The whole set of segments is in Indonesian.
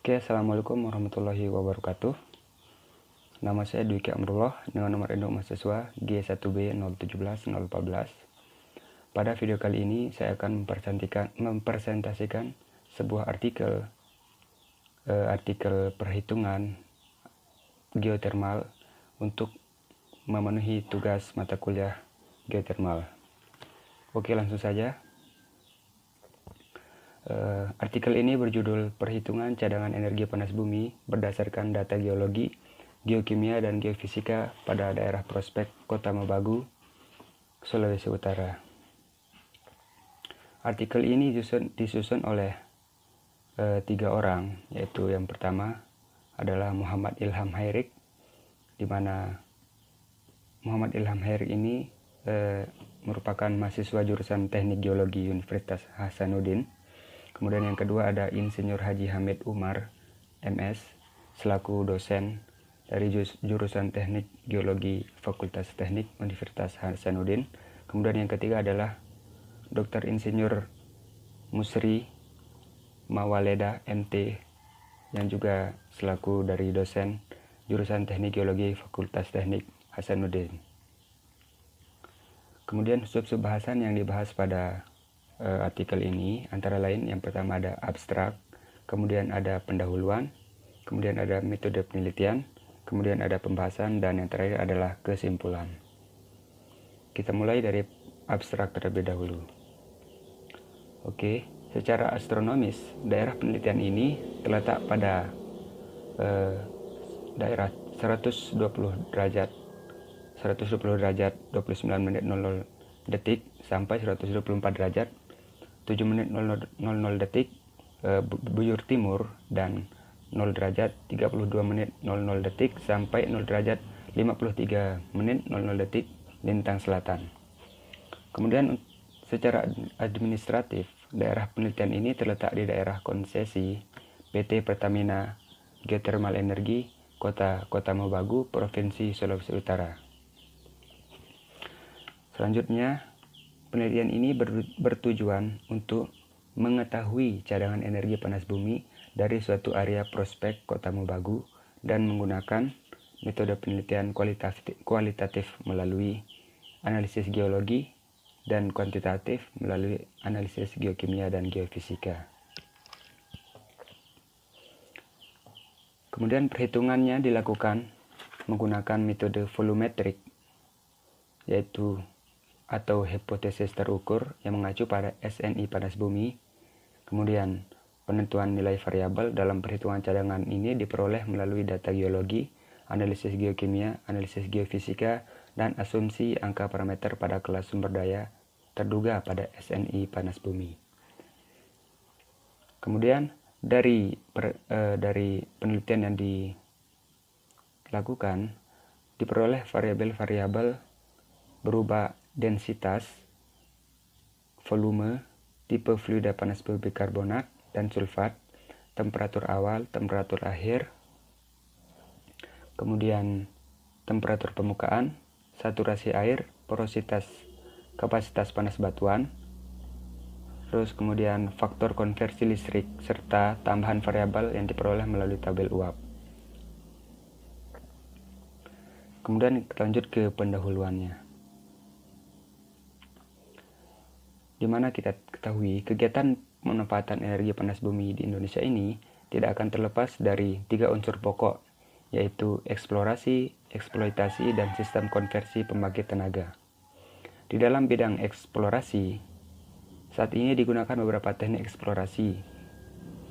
Oke, Assalamualaikum warahmatullahi wabarakatuh. Nama saya Dwiki Amrullah dengan nomor induk mahasiswa G1B017014. Pada video kali ini saya akan mempresentasikan sebuah artikel perhitungan geotermal untuk memenuhi tugas mata kuliah geotermal. Oke, langsung saja. Artikel ini berjudul Perhitungan Cadangan Energi Panas Bumi berdasarkan data geologi, geokimia, dan geofisika pada daerah prospek Kota Mabagu, Sulawesi Utara. Artikel ini disusun oleh 3 orang, yaitu yang pertama adalah Muhammad Ilham Hairik, di mana Muhammad Ilham Hairik ini merupakan mahasiswa jurusan Teknik Geologi Universitas Hasanuddin. Kemudian yang kedua ada Insinyur Haji Hamid Umar, MS, selaku dosen dari jurusan Teknik Geologi Fakultas Teknik Universitas Hasanuddin. Kemudian yang ketiga adalah Dr. Insinyur Musri Mawaleda, MT, yang juga selaku dari dosen jurusan Teknik Geologi Fakultas Teknik Hasanuddin. Kemudian sub-sub bahasan yang dibahas pada artikel ini antara lain yang pertama ada abstrak, kemudian ada pendahuluan, kemudian ada metode penelitian, kemudian ada pembahasan, dan yang terakhir adalah kesimpulan. Kita mulai dari abstrak terlebih dahulu. Oke, secara astronomis daerah penelitian ini terletak pada daerah 120 derajat 29 menit 00 detik sampai 124 derajat 7 menit 00 detik bujur timur, dan 0 derajat 32 menit 00 detik sampai 0 derajat 53 menit 00 detik lintang selatan. Kemudian secara administratif daerah penelitian ini terletak di daerah konsesi PT Pertamina Geothermal Energi Kota Mabagu, Provinsi Sulawesi Utara. Selanjutnya, penelitian ini bertujuan untuk mengetahui cadangan energi panas bumi dari suatu area prospek Kota Mabagu dan menggunakan metode penelitian kualitatif melalui analisis geologi dan kuantitatif melalui analisis geokimia dan geofisika. Kemudian perhitungannya dilakukan menggunakan metode volumetrik, yaitu atau hipotesis terukur yang mengacu pada SNI panas bumi. Kemudian penentuan nilai variabel dalam perhitungan cadangan ini diperoleh melalui data geologi, analisis geokimia, analisis geofisika, dan asumsi angka parameter pada kelas sumber daya terduga pada SNI panas bumi. Kemudian dari penelitian yang dilakukan diperoleh variabel-variabel berupa densitas, volume, tipe fluida panas bumi bikarbonat dan sulfat, temperatur awal, temperatur akhir, kemudian temperatur permukaan, saturasi air, porositas, kapasitas panas batuan, terus kemudian faktor konversi listrik, serta tambahan variabel yang diperoleh melalui tabel uap. Kemudian kita lanjut ke pendahuluannya, di mana kita ketahui kegiatan pemanfaatan energi panas bumi di Indonesia ini tidak akan terlepas dari 3 unsur pokok, yaitu eksplorasi, eksploitasi, dan sistem konversi pembangkit tenaga. Di dalam bidang eksplorasi, saat ini digunakan beberapa teknik eksplorasi,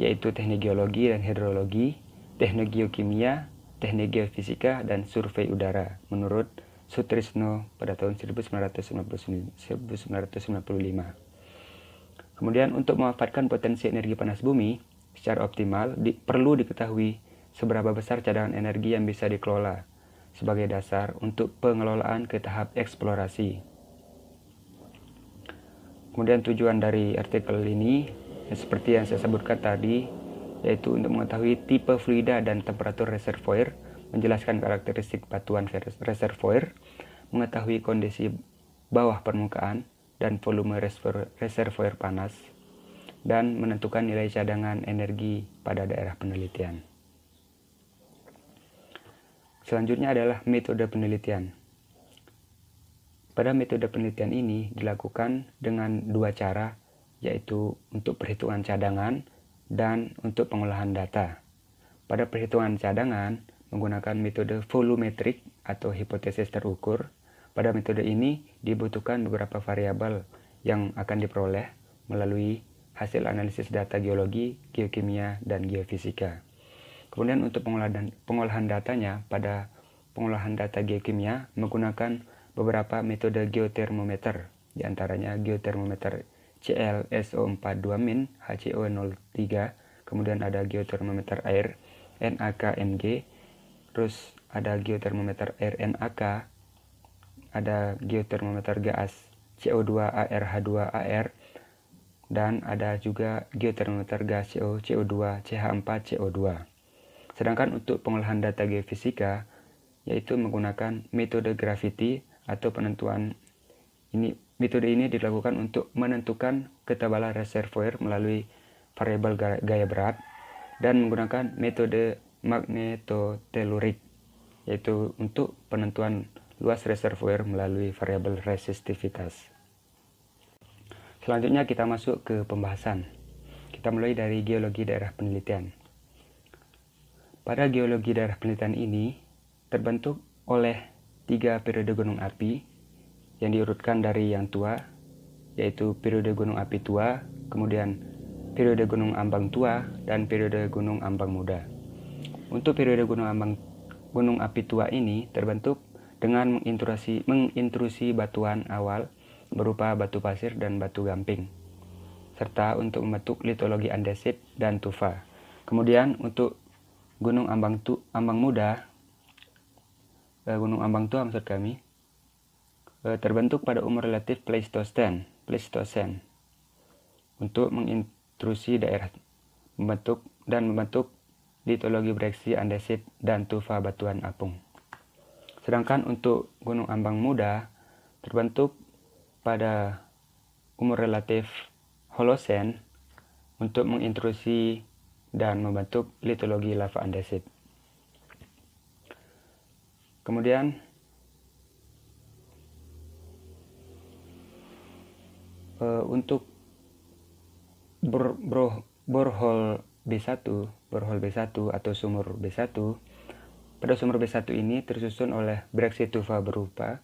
yaitu teknik geologi dan hidrologi, teknik geokimia, teknik geofisika, dan survei udara menurut Sutrisno pada tahun 1995. Kemudian untuk memanfaatkan potensi energi panas bumi secara optimal, perlu diketahui seberapa besar cadangan energi yang bisa dikelola sebagai dasar untuk pengelolaan ke tahap eksplorasi. Kemudian tujuan dari artikel ini seperti yang saya sebutkan tadi, yaitu untuk mengetahui tipe fluida dan temperatur reservoir, menjelaskan karakteristik batuan reservoir, mengetahui kondisi bawah permukaan dan volume reservoir panas, dan menentukan nilai cadangan energi pada daerah penelitian. Selanjutnya adalah metode penelitian. Pada metode penelitian ini dilakukan dengan dua cara, yaitu untuk perhitungan cadangan dan untuk pengolahan data. Pada perhitungan cadangan menggunakan metode volumetrik atau hipotesis terukur. Pada metode ini dibutuhkan beberapa variabel yang akan diperoleh melalui hasil analisis data geologi, geokimia, dan geofisika. Kemudian untuk pengolahan datanya, pada pengolahan data geokimia menggunakan beberapa metode geotermometer, diantaranya geotermometer ClSO42-, HCO03, kemudian ada geotermometer air NaKMG, terus ada geotermometer air NaK, ada geotermometer gas CO2ARH2AR, dan ada juga geotermometer gas CO2 CH4CO2. Sedangkan untuk pengolahan data geofisika yaitu menggunakan metode gravity atau penentuan ini. Metode ini dilakukan untuk menentukan ketebalan reservoir melalui variabel gaya berat dan menggunakan metode magnetotelurik, yaitu untuk penentuan luas reservoir melalui variabel resistivitas. Selanjutnya kita masuk ke pembahasan. Kita mulai dari geologi daerah penelitian. Pada geologi daerah penelitian ini terbentuk oleh 3 periode gunung api yang diurutkan dari yang tua, yaitu periode gunung api tua, kemudian periode gunung ambang tua, dan periode gunung ambang muda. Untuk periode gunung api tua ini terbentuk dengan mengintrusi batuan awal berupa batu pasir dan batu gamping, serta untuk membentuk litologi andesit dan tufa. Kemudian untuk gunung ambang muda, gunung ambang tua maksud kami, terbentuk pada umur relatif Pleistosen untuk mengintrusi daerah membentuk litologi breksi andesit dan tufa batuan apung. Sedangkan untuk gunung ambang muda terbentuk pada umur relatif Holosen untuk mengintrusi dan membentuk litologi lava andesit. Kemudian untuk borehole B1 atau sumur B1, pada sumur B1 ini tersusun oleh breksi tufa terubah,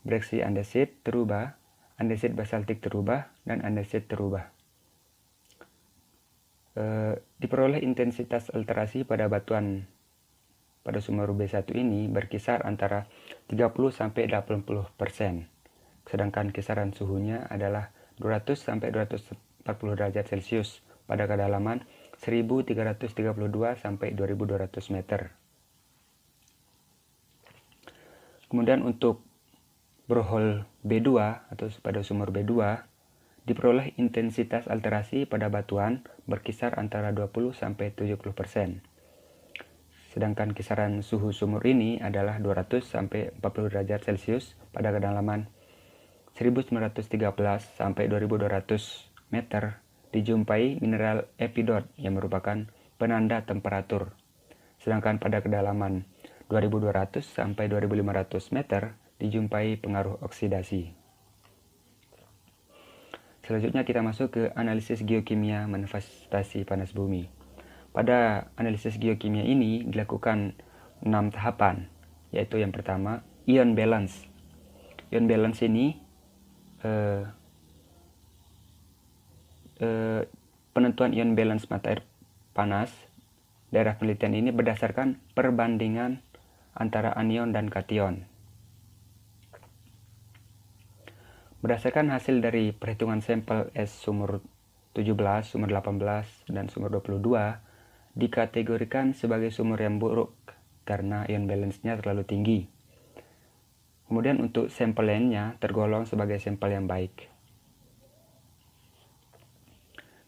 breksi andesit terubah, andesit basaltik terubah, dan andesit terubah. Diperoleh intensitas alterasi pada batuan pada sumur B1 ini berkisar antara 30-80%. Sedangkan kisaran suhunya adalah 200-240 derajat Celcius pada kedalaman 1332-2200 meter. Kemudian untuk borehole B2 atau pada sumur B2 diperoleh intensitas alterasi pada batuan berkisar antara 20-70%. Sedangkan kisaran suhu sumur ini adalah 200-40 derajat Celcius pada kedalaman 1913-2200 meter. Dijumpai mineral epidot yang merupakan penanda temperatur. Sedangkan pada kedalaman 2200-2500 meter dijumpai pengaruh oksidasi. Selanjutnya kita masuk ke analisis geokimia manifestasi panas bumi. Pada analisis geokimia ini dilakukan 6 tahapan, yaitu yang pertama ion balance. Ion balance ini penentuan ion balance mata air panas daerah penelitian ini berdasarkan perbandingan antara anion dan kation. Berdasarkan hasil dari perhitungan sampel es sumur 17, sumur 18, dan sumur 22 dikategorikan sebagai sumur yang buruk karena ion balance-nya terlalu tinggi. Kemudian untuk sampel lainnya tergolong sebagai sampel yang baik.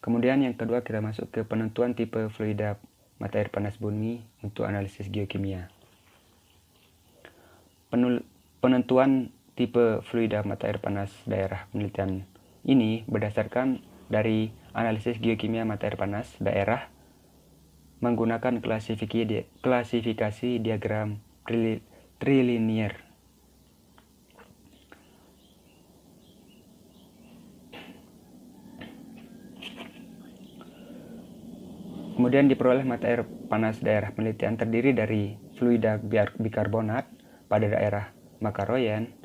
Kemudian yang kedua kita masuk ke penentuan tipe fluida mata air panas bumi untuk analisis geokimia. Penentuan tipe fluida mata air panas daerah penelitian ini berdasarkan dari analisis geokimia mata air panas daerah menggunakan klasifikasi diagram trilinear. Kemudian diperoleh mata air panas daerah penelitian terdiri dari fluida bikarbonat pada daerah Makaroyen,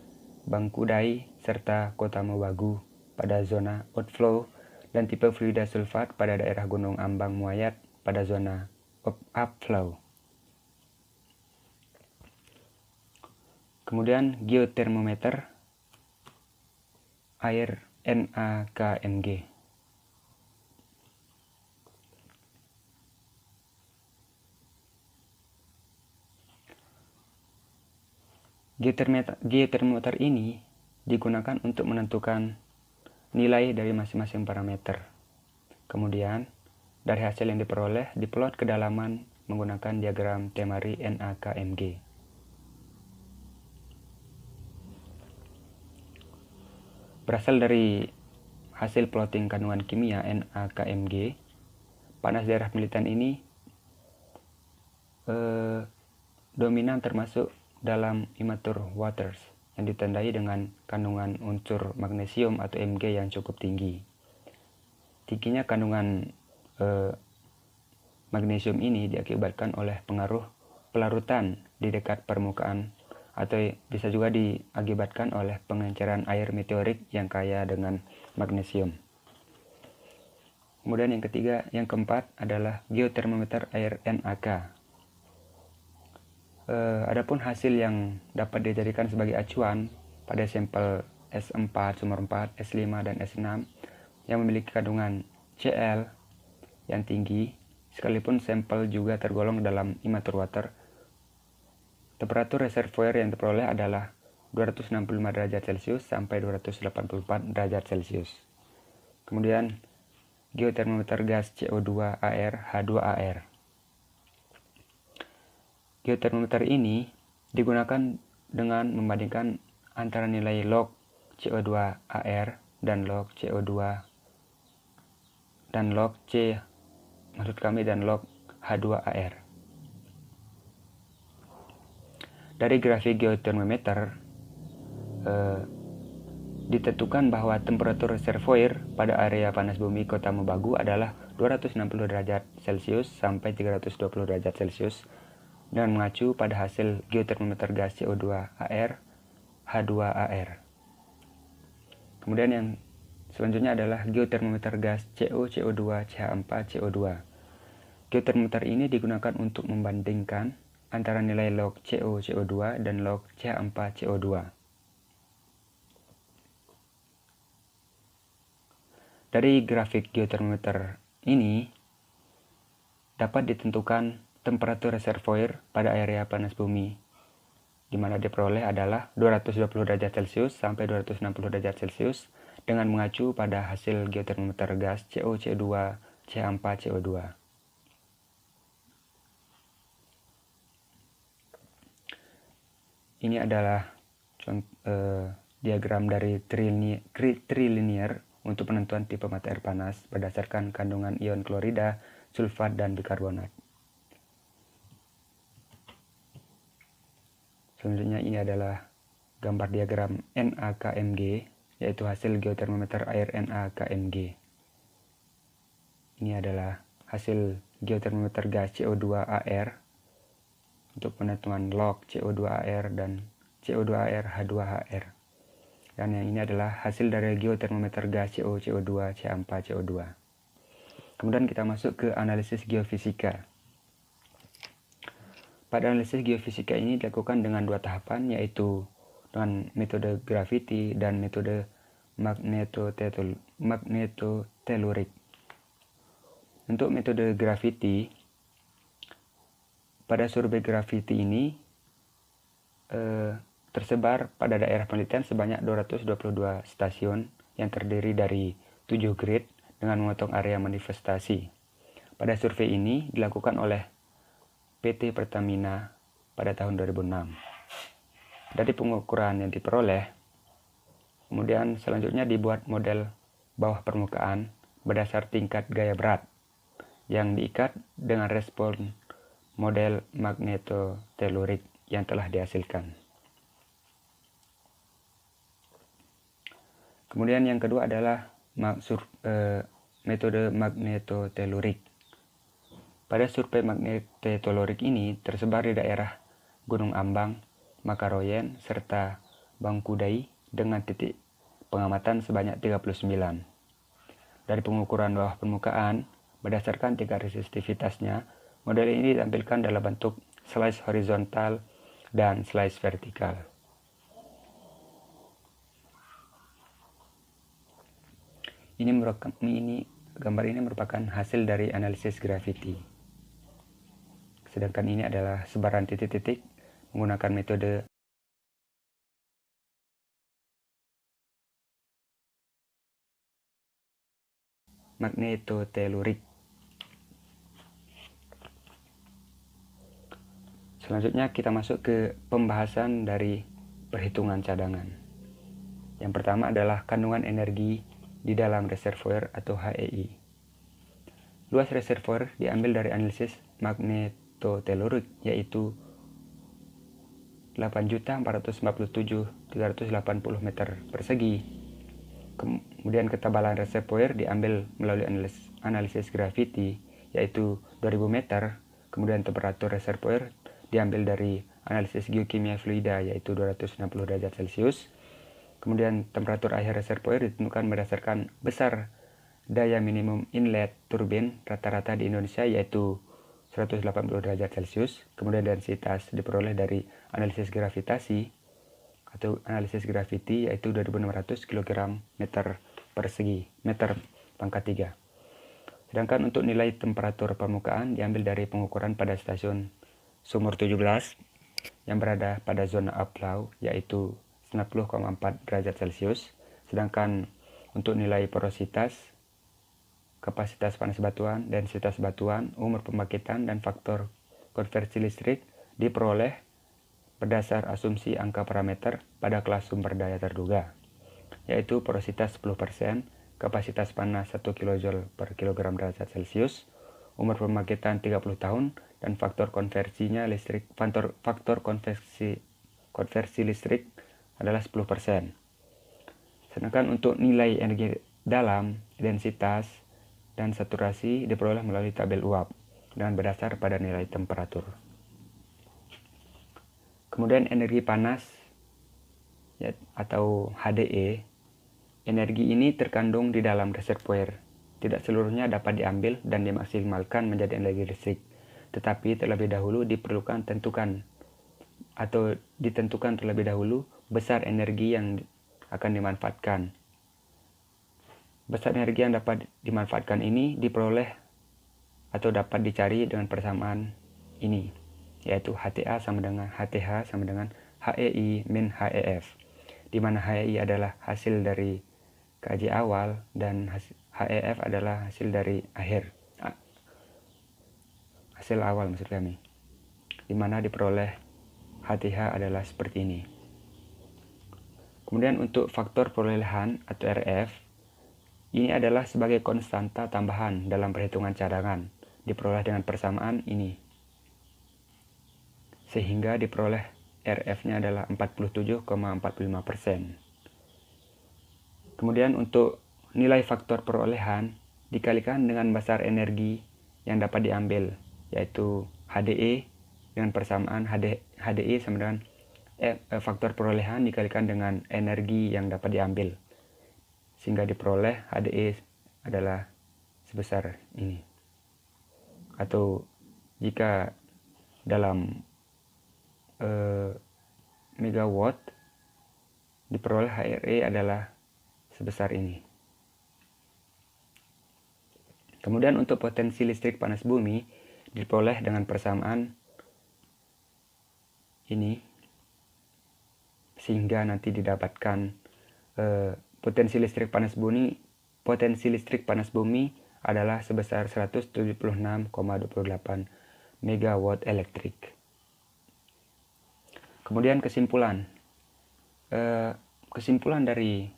Bangkudai, serta Kota Mobagu pada zona outflow dan tipe fluida sulfat pada daerah Gunung Ambang Muayat pada zona upflow. Kemudian geotermometer air NaKMG. Geotermometer ini digunakan untuk menentukan nilai dari masing-masing parameter. Kemudian, dari hasil yang diperoleh, diplot kedalaman menggunakan diagram Temari NaKMG. Berasal dari hasil plotting kandungan kimia NaKMG, panas daerah penelitian ini dominan termasuk dalam immature waters yang ditandai dengan kandungan unsur magnesium atau Mg yang cukup tinggi. Tingginya kandungan magnesium ini diakibatkan oleh pengaruh pelarutan di dekat permukaan atau bisa juga diakibatkan oleh pengenceran air meteorik yang kaya dengan magnesium. Kemudian yang keempat adalah geotermometer air NaK. Adapun hasil yang dapat dijadikan sebagai acuan pada sampel S4, sumur 4, S5, dan S6 yang memiliki kandungan Cl yang tinggi, sekalipun sampel juga tergolong dalam immature water, temperatur reservoir yang diperoleh adalah 265 derajat Celcius sampai 284 derajat Celcius. Kemudian geotermometer gas CO2 AR H2AR. Geotermometer ini digunakan dengan membandingkan antara nilai log CO2 AR dan log CO2 dan log H2AR. Dari grafik geotermometer ditentukan bahwa temperatur reservoir pada area panas bumi Kota Mobagu adalah 260 derajat Celcius sampai 320 derajat Celcius dengan mengacu pada hasil geotermometer gas CO2 AR H2AR. Kemudian yang selanjutnya adalah geotermometer gas CO2 CH4 CO2. Geotermometer ini digunakan untuk membandingkan antara nilai log CO2 dan log CH4 CO2. Dari grafik geotermometer ini dapat ditentukan temperatur reservoir pada area panas bumi, di mana diperoleh adalah 220 derajat Celcius sampai 260 derajat Celcius dengan mengacu pada hasil geotermometer gas CO2 CH4 CO2. Ini adalah diagram dari trilinear untuk penentuan tipe mata air panas berdasarkan kandungan ion klorida, sulfat, dan bikarbonat. Selanjutnya ini adalah gambar diagram NaKMG, yaitu hasil geotermometer air NaKMG. Ini adalah hasil geotermometer gas CO2 AR untuk penentuan log CO2 AR dan CO2 AR H2HR. Dan yang ini adalah hasil dari geotermometer gas CO2 CH4 CO2. Kemudian kita masuk ke analisis geofisika. Pada analisis geofisika ini dilakukan dengan dua tahapan, yaitu dengan metode gravity dan metode magnetotelurik. Untuk metode gravity, pada survei gravity ini tersebar pada daerah penelitian sebanyak 222 stasiun yang terdiri dari 7 grid dengan memotong area manifestasi. Pada survei ini dilakukan oleh PT Pertamina pada tahun 2006. Dari pengukuran yang diperoleh, kemudian selanjutnya dibuat model bawah permukaan berdasar tingkat gaya berat yang diikat dengan respon model magnetotelurik yang telah dihasilkan. Kemudian yang kedua adalah metode magnetotelurik. Pada survei magnetotelurik ini tersebar di daerah Gunung Ambang, Makaroyen, serta Bangkudai dengan titik pengamatan sebanyak 39. Dari pengukuran bawah permukaan, berdasarkan tingkat resistivitasnya, model ini ditampilkan dalam bentuk slice horizontal dan slice vertikal. Gambar ini merupakan hasil dari analisis graviti. Sedangkan ini adalah sebaran titik-titik menggunakan metode magnetotelurik. Selanjutnya kita masuk ke pembahasan dari perhitungan cadangan. Yang pertama adalah kandungan energi di dalam reservoir atau HEI. Luas reservoir diambil dari analisis magnetotelurik, yaitu 8.447.380 meter persegi. Kemudian ketebalan reservoir diambil melalui analisis graviti, yaitu 2000 meter. Kemudian temperatur reservoir diambil dari analisis geokimia fluida, yaitu 260 derajat Celcius. Kemudian temperatur air reservoir ditentukan berdasarkan besar daya minimum inlet turbin rata-rata di Indonesia, yaitu 180 derajat Celcius. Kemudian densitas diperoleh dari analisis gravitasi atau analisis graviti, yaitu 2600 kg meter persegi, meter pangkat 3. Sedangkan untuk nilai temperatur permukaan diambil dari pengukuran pada stasiun Sumur 17 yang berada pada zona upflow, yaitu 90,4 derajat Celcius. Sedangkan untuk nilai porositas, kapasitas panas batuan, densitas batuan, umur pembangkitan, dan faktor konversi listrik diperoleh berdasar asumsi angka parameter pada kelas sumber daya terduga, yaitu porositas 10%, kapasitas panas 1 kJ per kilogram derajat Celcius, umur pembangkitan 30 tahun, dan faktor konversinya listrik, faktor konversi listrik adalah 10%. Sedangkan untuk nilai energi dalam, densitas, dan saturasi diperoleh melalui tabel uap dengan berdasar pada nilai temperatur. Kemudian energi panas atau HDE, energi ini terkandung di dalam reservoir. Tidak seluruhnya dapat diambil dan dimaksimalkan menjadi energi listrik, tetapi terlebih dahulu ditentukan terlebih dahulu besar energi yang akan dimanfaatkan. Besar energi yang dapat dimanfaatkan ini diperoleh atau dapat dicari dengan persamaan ini, yaitu HTA sama dengan HTH sama dengan HEI min HEF, di mana HEI adalah hasil dari KJ awal dan HEF adalah hasil dari hasil awal maksud kami, di mana diperoleh HTH adalah seperti ini. Kemudian untuk faktor perolehan atau RF, ini adalah sebagai konstanta tambahan dalam perhitungan cadangan, diperoleh dengan persamaan ini, sehingga diperoleh RF-nya adalah 47,45%. Kemudian untuk nilai faktor perolehan dikalikan dengan besar energi yang dapat diambil, yaitu HDE dengan persamaan HDE sama dengan faktor perolehan dikalikan dengan energi yang dapat diambil, sehingga diperoleh HDE adalah sebesar ini. Atau jika dalam megawatt, diperoleh HRE adalah sebesar ini. Kemudian untuk potensi listrik panas bumi diperoleh dengan persamaan ini, sehingga nanti didapatkan potensi listrik panas bumi adalah sebesar 176,28 megawatt elektrik. Kemudian kesimpulan dari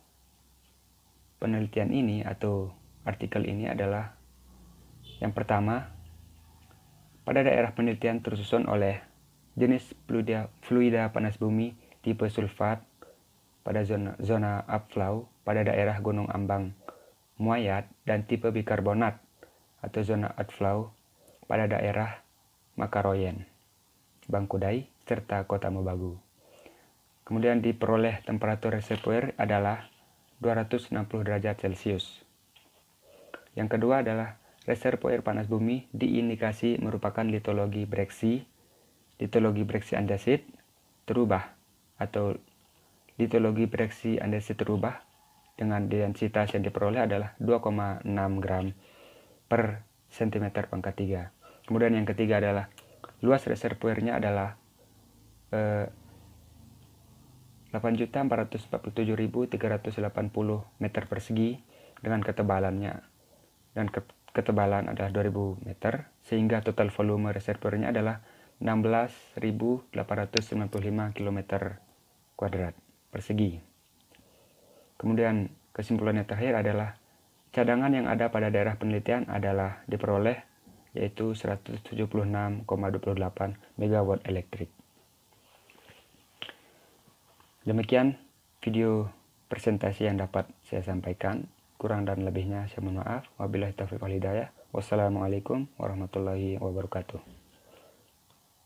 penelitian ini atau artikel ini adalah yang pertama, pada daerah penelitian tersusun oleh jenis fluida panas bumi tipe sulfat pada zona upflow pada daerah Gunung Ambang Muayat dan tipe bikarbonat atau zona outflow pada daerah Makaroyen, Bangkudai, serta Kota Mobagu. Kemudian diperoleh temperatur reservoir adalah 260 derajat Celcius. Yang kedua adalah reservoir panas bumi diindikasi merupakan litologi breksi andesit terubah atau litologi breksi andesit terubah dengan densitas yang diperoleh adalah 2,6 gram per cm pangkat 3. Kemudian yang ketiga adalah luas reservoirnya adalah 8.447.380 meter persegi dengan ketebalan adalah 2000 meter, sehingga total volume reservoirnya adalah 16.895 km kuadrat persegi. Kemudian kesimpulan yang terakhir adalah cadangan yang ada pada daerah penelitian adalah diperoleh yaitu 176,28 MW elektrik. Demikian video presentasi yang dapat saya sampaikan. Kurang dan lebihnya saya mohon maaf. Wabillahi taufiq wal hidayah. Wassalamualaikum warahmatullahi wabarakatuh.